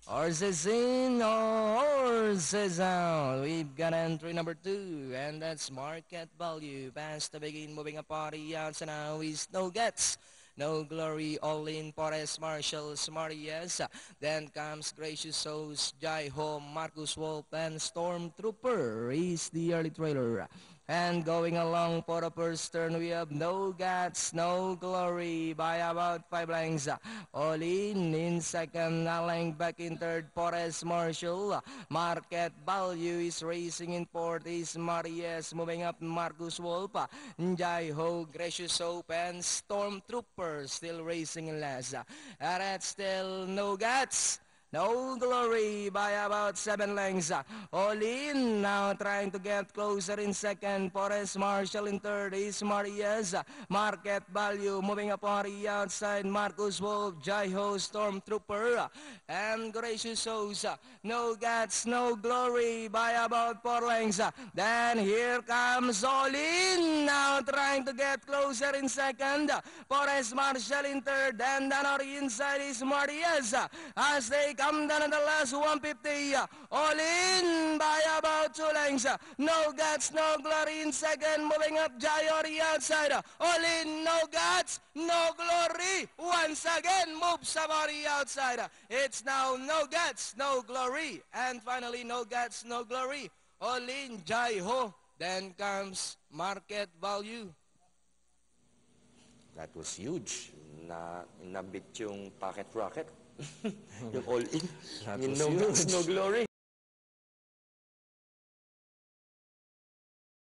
Horses in, horses out. We've got entry number 2, and that's market value. Past the begin, moving a party out, so now is No Gets, No Glory, All In, Porres, Marshalls, Marias. Then comes Gracious Souls, Jai Ho, Marcus Wolf, and Stormtrooper is the early trailer. And going along for the first turn, we have No Guts, No Glory by about 5 lengths. All in second, Alang back in third, Porres Marshall. Market value is racing in fourth, is Marias, moving up Marcus Wolf. Jai Ho, Gracious Hope, and Stormtrooper still racing in last. That's still No Guts, No Glory by about 7 lengths. All in now trying to get closer in second. Forrest Marshall in third is Marias. Market value moving up on the outside. Marcus Wolf, Jai-Ho, Stormtrooper, and Gracious Host. No Guts, No Glory by about 4 lengths. Then here comes All In now trying to get closer in second. Forrest Marshall in third, and then on the inside is Marias as they come down in the last 150. All In by about 2 lengths. No Guts, No Glory in second, moving up Jai on the outside. All In, No Guts, No Glory once again moves up on the outside. It's now No Guts, No Glory, and finally No Guts, No Glory. All In, Jai Ho. Then comes market value. That was huge. Nabit yung pocket rocket. Yung all in. That Yung was no guts, huge. no glory.